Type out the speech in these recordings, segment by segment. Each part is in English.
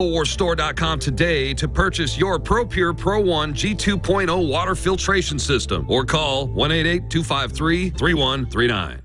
InfoWarsStore.com today to purchase your ProPure Pro 1 G2.0 water filtration system or call 1-888-253-3139.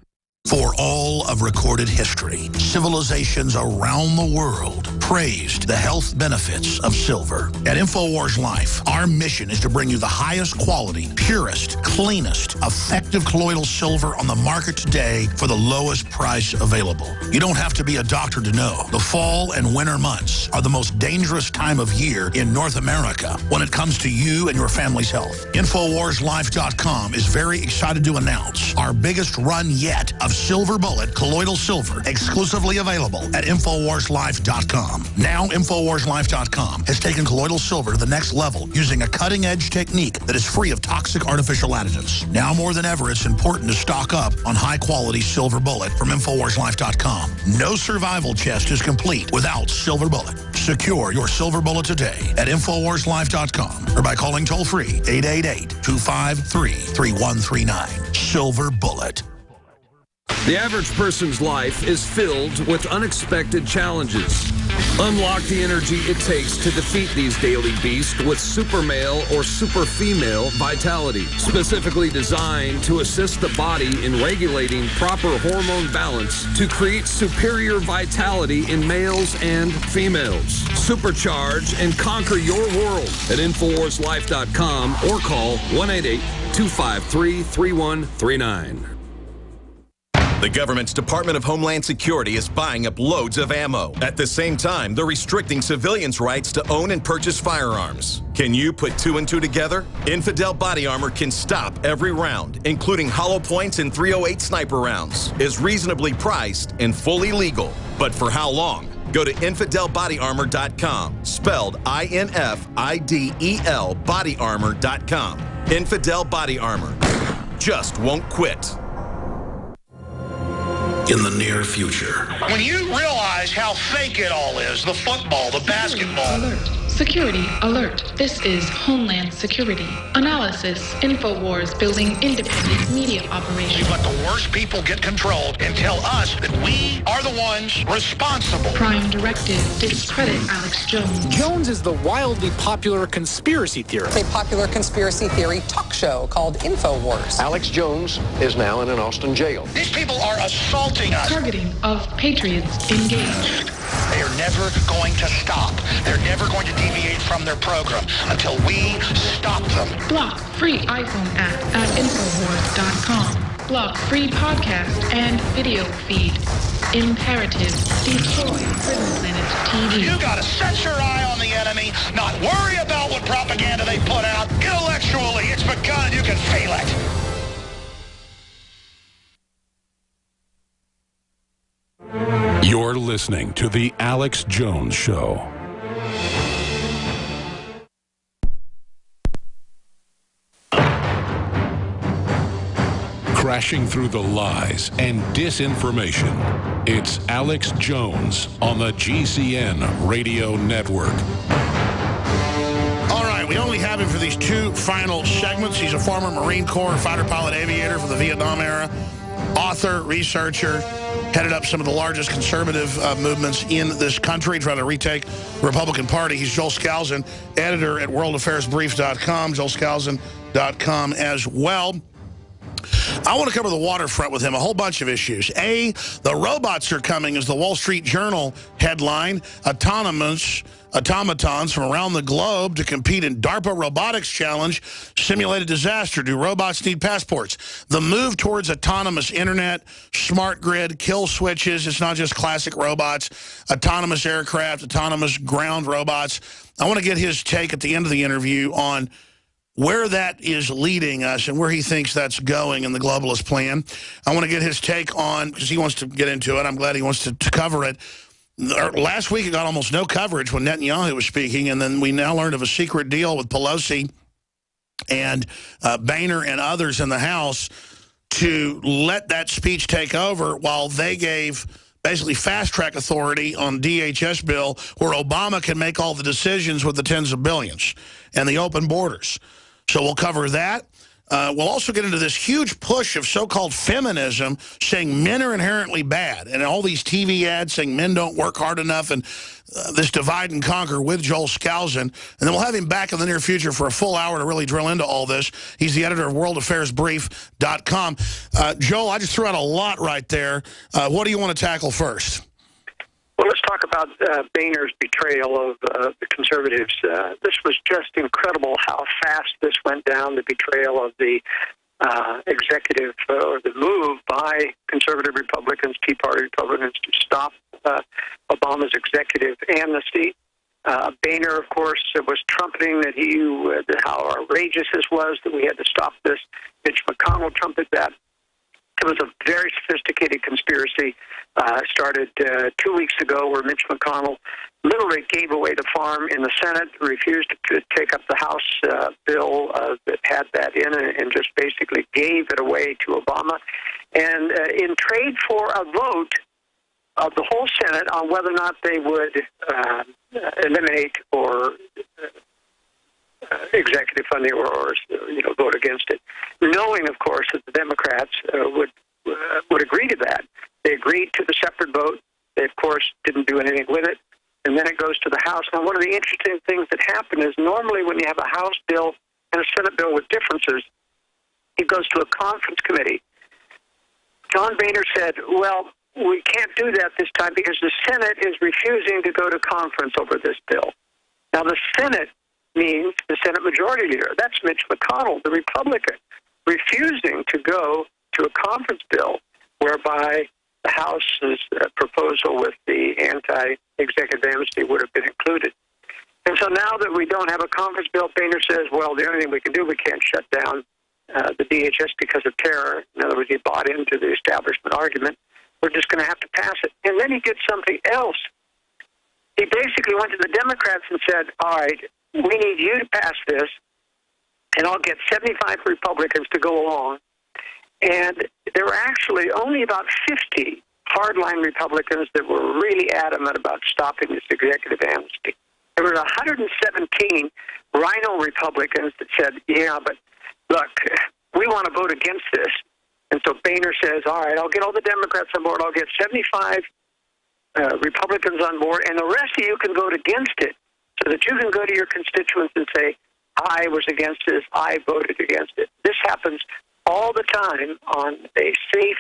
For all of recorded history, civilizations around the world praised the health benefits of silver. At InfoWars Life, our mission is to bring you the highest quality, purest, cleanest, effective colloidal silver on the market today for the lowest price available. You don't have to be a doctor to know. The fall and winter months are the most dangerous time of year in North America when it comes to you and your family's health. InfoWarsLife.com is very excited to announce our biggest run yet of Silver Bullet colloidal silver, exclusively available at InfoWarsLife.com. Now, InfoWarsLife.com has taken colloidal silver to the next level using a cutting-edge technique that is free of toxic artificial additives. Now more than ever, it's important to stock up on high-quality Silver Bullet from InfoWarsLife.com. No survival chest is complete without Silver Bullet. Secure your Silver Bullet today at InfoWarsLife.com or by calling toll-free 888-253-3139. Silver Bullet. The average person's life is filled with unexpected challenges. Unlock the energy it takes to defeat these daily beasts with super male or super female vitality, specifically designed to assist the body in regulating proper hormone balance to create superior vitality in males and females. Supercharge and conquer your world at InfoWarsLife.com or call 1-888-253-3139. The government's Department of Homeland Security is buying up loads of ammo. At the same time, they're restricting civilians' rights to own and purchase firearms. Can you put two and two together? Infidel Body Armor can stop every round, including hollow points and .308 sniper rounds, is reasonably priced and fully legal. But for how long? Go to InfidelBodyArmor.com, spelled INFIDEL bodyarmor.com. Infidel Body Armor. Just won't quit. In the near future. When you realize how fake it all is, the football, the basketball. Alert. Security alert. This is Homeland Security. Analysis. InfoWars building independent media We operations. let the worst people get control and tell us that we are the ones responsible. Prime directive. Discredit Alex Jones. Jones is the wildly popular conspiracy theorist. A popular conspiracy theory talk show called InfoWars. Alex Jones is now in an Austin jail. These people are assaulting us. Targeting of patriots engaged. They are never going to stop. They're never going to deviate from their program until we stop them. Block free iPhone app at Infowars.com. Block free podcast and video feed. Imperative. Destroy Prison Planet TV. You gotta set your eye on the enemy, not worry about what propaganda they put out. Intellectually, it's begun. You can feel it. You're listening to The Alex Jones Show. Crashing through the lies and disinformation, it's Alex Jones on the GCN Radio Network. All right, we only have him for these two final segments. He's a former Marine Corps fighter pilot aviator from the Vietnam era, author, researcher, headed up some of the largest conservative movements in this country, trying to retake the Republican Party. He's Joel Skousen, editor at worldaffairsbrief.com, joelskousen.com as well. I want to cover the waterfront with him, a whole bunch of issues. A, the robots are coming is the Wall Street Journal headline. Automatons from around the globe to compete in DARPA Robotics Challenge. Simulated disaster. Do robots need passports? The move towards autonomous internet, smart grid, kill switches. It's not just classic robots. Autonomous aircraft, autonomous ground robots. I want to get his take at the end of the interview on where that is leading us and where he thinks that's going in the globalist plan. I want to get his take on, because he wants to get into it. I'm glad he wants to cover it. Last week, it got almost no coverage when Netanyahu was speaking, and then we now learned of a secret deal with Pelosi and Boehner and others in the House to let that speech take over while they gave basically fast-track authority on DHS bill where Obama can make all the decisions with the tens of billions and the open borders. So we'll cover that. we'll also get into this huge push of so-called feminism saying men are inherently bad, and all these TV ads saying men don't work hard enough, and this divide and conquer with Joel Skousen. And then we'll have him back in the near future for a full hour to really drill into all this. He's the editor of worldaffairsbrief.com. Joel, I just threw out a lot right there. What do you want to tackle first? Well, let's talk about Boehner's betrayal of the conservatives. This was just incredible how fast this went down, the betrayal of the executive, or the move by conservative Republicans, Tea Party Republicans, to stop Obama's executive amnesty. Boehner, of course, was trumpeting that how outrageous this was, that we had to stop this. Mitch McConnell trumpeted that. It was a very sophisticated conspiracy. Started 2 weeks ago, where Mitch McConnell literally gave away the farm in the Senate, refused to take up the House bill that had that in it, and just basically gave it away to Obama. And in trade for a vote of the whole Senate on whether or not they would eliminate or executive funding or vote against it, knowing, of course, that the Democrats would agree to that. They agreed to the separate vote. They, of course, didn't do anything with it. And then it goes to the House. Now, one of the interesting things that happen is normally when you have a House bill and a Senate bill with differences, it goes to a conference committee. John Boehner said, well, we can't do that this time because the Senate is refusing to go to conference over this bill. Now, the Senate means the Senate Majority Leader. That's Mitch McConnell, the Republican, refusing to go to a conference bill whereby the House's proposal with the anti-executive amnesty would have been included. And so now that we don't have a conference bill, Boehner says, well, the only thing we can do, we can't shut down the DHS because of terror. In other words, he bought into the establishment argument. We're just going to have to pass it. And then he did something else. He basically went to the Democrats and said, all right, we need you to pass this, and I'll get 75 Republicans to go along. And there were actually only about 50 hardline Republicans that were really adamant about stopping this executive amnesty. There were 117 rhino Republicans that said, yeah, but look, we want to vote against this. And so Boehner says, all right, I'll get all the Democrats on board. I'll get 75 Republicans on board, and the rest of you can vote against it so that you can go to your constituents and say, I was against this, I voted against it. This happens all the time on a safe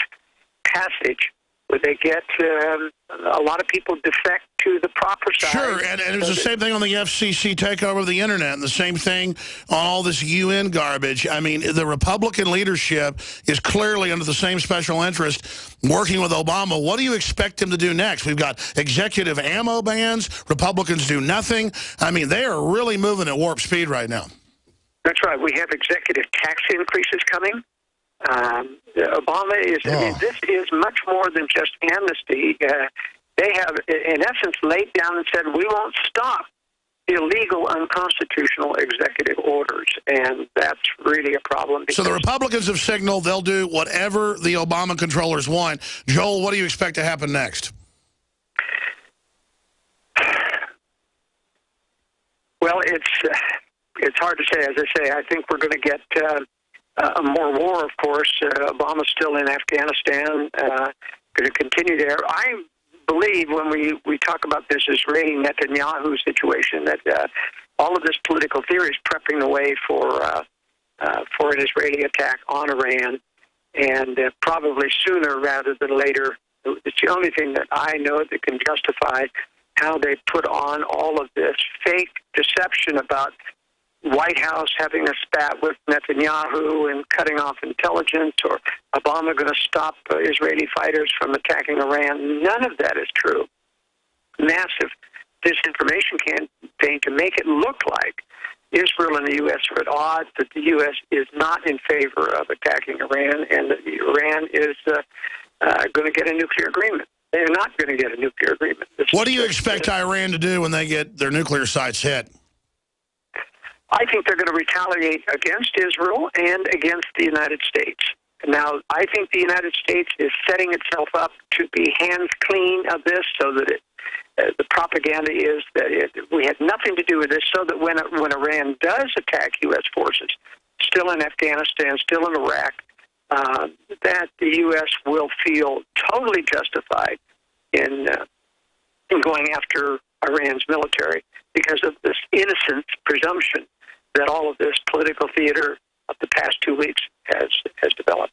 passage where they get a lot of people defect to the proper side. Sure, and it was the same thing on the FCC takeover of the Internet, and the same thing on all this UN garbage. I mean, the Republican leadership is clearly under the same special interest working with Obama. What do you expect him to do next? We've got executive ammo bans. Republicans do nothing. I mean, they are really moving at warp speed right now. That's right. We have executive tax increases coming. Obama is, I mean, this is much more than just amnesty. They have, in essence, laid down and said, we won't stop illegal, unconstitutional executive orders, and that's really a problem. So the Republicans have signaled they'll do whatever the Obama controllers want. Joel, what do you expect to happen next? Well, it's hard to say. As I say, I think we're going to get more war, of course. Obama's still in Afghanistan, going to continue there. I believe when we talk about this Israeli Netanyahu situation that all of this political theory is prepping the way for an Israeli attack on Iran, and probably sooner rather than later. It's the only thing that I know that can justify how they put on all of this fake deception about White House having a spat with Netanyahu and cutting off intelligence, or Obama going to stop Israeli fighters from attacking Iran. None of that is true. Massive disinformation campaign to make it look like Israel and the U.S. are at odds, that the U.S. is not in favor of attacking Iran, and that Iran is going to get a nuclear agreement. They're not going to get a nuclear agreement. What do you expect Iran to do when they get their nuclear sites hit? I think they're going to retaliate against Israel and against the United States. Now, I think the United States is setting itself up to be hands clean of this, so that the propaganda is that we had nothing to do with this, so that when Iran does attack U.S. forces, still in Afghanistan, still in Iraq, that the U.S. will feel totally justified in going after Iran's military because of this innocent presumption that all of this political theater of the past 2 weeks has developed.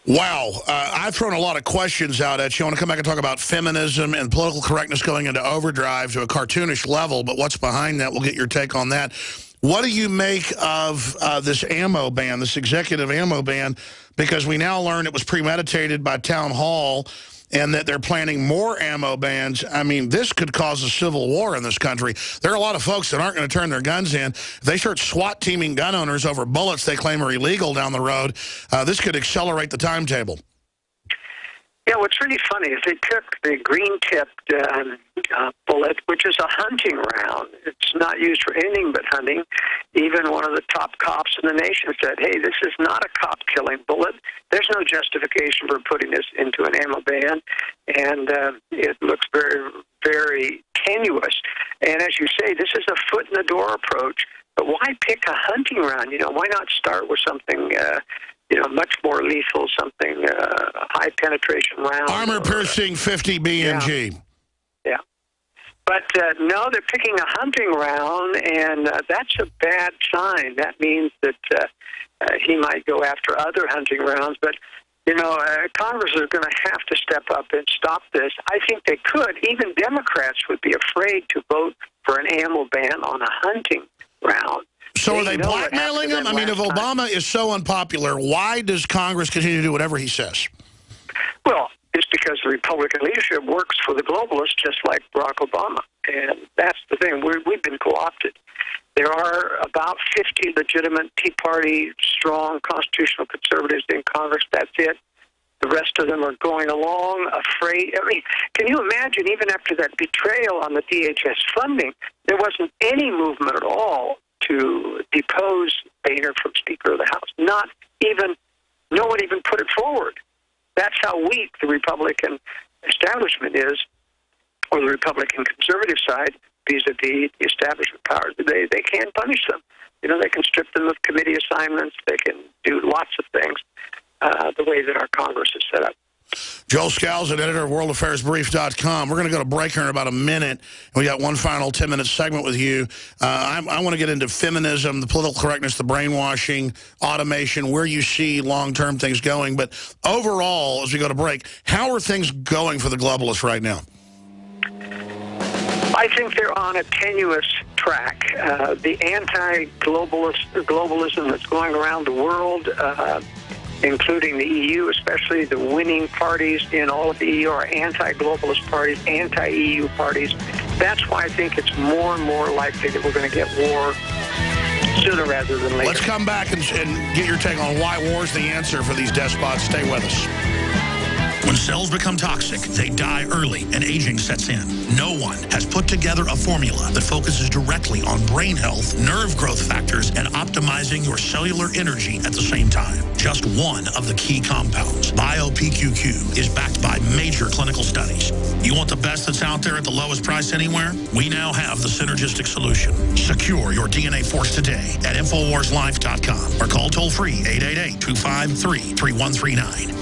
Wow. I've thrown a lot of questions out at you. I want to come back and talk about feminism and political correctness going into overdrive to a cartoonish level, but what's behind that? We'll get your take on that. What do you make of this ammo ban, this executive ammo ban? Because we now learn it was premeditated by Town Hall and that they're planning more ammo bans. I mean, this could cause a civil war in this country. There are a lot of folks that aren't going to turn their guns in. If they start SWAT teaming gun owners over bullets they claim are illegal down the road, this could accelerate the timetable. Yeah, what's really funny is they took the green-tipped bullet, which is a hunting round. It's not used for anything but hunting. Even one of the top cops in the nation said, hey, this is not a cop-killing bullet. There's no justification for putting this into an ammo ban, and it looks very, very tenuous. And as you say, this is a foot-in-the-door approach, but why pick a hunting round? You know, why not start with something much more lethal, something high penetration round. Armor-piercing 50 BMG. Yeah. But no, they're picking a hunting round, and that's a bad sign. That means that he might go after other hunting rounds. But, Congress is going to have to step up and stop this. I think they could. Even Democrats would be afraid to vote for an ammo ban on a hunting round. So are they blackmailing him? I mean, if Obama is so unpopular, why does Congress continue to do whatever he says? Well, it's because the Republican leadership works for the globalists just like Barack Obama. And that's the thing. We've been co-opted. There are about 50 legitimate Tea Party, strong constitutional conservatives in Congress. That's it. The rest of them are going along, afraid. I mean, can you imagine, even after that betrayal on the DHS funding, there wasn't any movement at all to depose Boehner from Speaker of the House. No one even put it forward. That's how weak the Republican establishment is, or the Republican conservative side, vis-a-vis the establishment powers. They can't punish them. They can strip them of committee assignments. They can do lots of things the way that our Congress is set up. Joel Skousen, editor of WorldAffairsBrief.com. We're going to go to break here in about a minute. We got one final 10-minute segment with you. I want to get into feminism, the political correctness, the brainwashing, automation, where you see long-term things going. But overall, as we go to break, how are things going for the globalists right now? I think they're on a tenuous track. The anti-globalism that's going around the world, including the EU, especially the winning parties in all of the EU are anti-globalist parties, anti-EU parties. That's why I think it's more and more likely that we're going to get war sooner rather than later. Let's come back and get your take on why war is the answer for these despots. Stay with us. When cells become toxic, they die early and aging sets in. No one has put together a formula that focuses directly on brain health, nerve growth factors, and optimizing your cellular energy at the same time. Just one of the key compounds, BioPQQ, is backed by major clinical studies. You want the best that's out there at the lowest price anywhere? We now have the synergistic solution. Secure your DNA force today at InfoWarsLife.com or call toll-free 888-253-3139.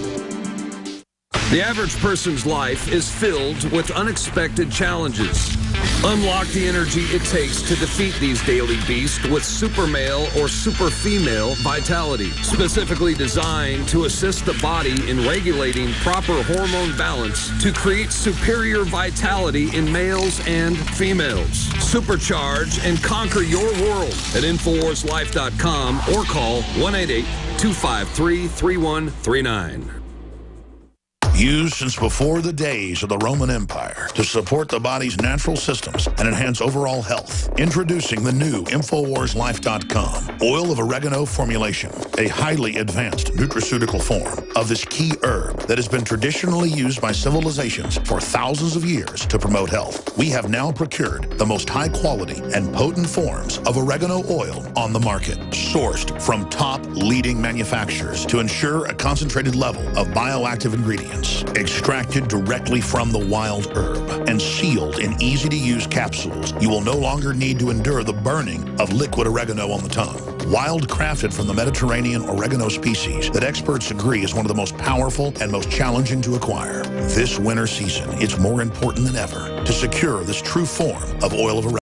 The average person's life is filled with unexpected challenges. Unlock the energy it takes to defeat these daily beasts with super male or super female vitality, specifically designed to assist the body in regulating proper hormone balance to create superior vitality in males and females. Supercharge and conquer your world at InfoWarsLife.com or call 1-888-253-3139. Used since before the days of the Roman Empire to support the body's natural systems and enhance overall health. Introducing the new InfoWarsLife.com oil of oregano formulation, a highly advanced nutraceutical form of this key herb that has been traditionally used by civilizations for thousands of years to promote health. We have now procured the most high quality and potent forms of oregano oil on the market, sourced from top leading manufacturers to ensure a concentrated level of bioactive ingredients essence, extracted directly from the wild herb and sealed in easy-to-use capsules. You will no longer need to endure the burning of liquid oregano on the tongue. Wild crafted from the Mediterranean oregano species that experts agree is one of the most powerful and most challenging to acquire. This winter season, it's more important than ever to secure this true form of oil of oregano.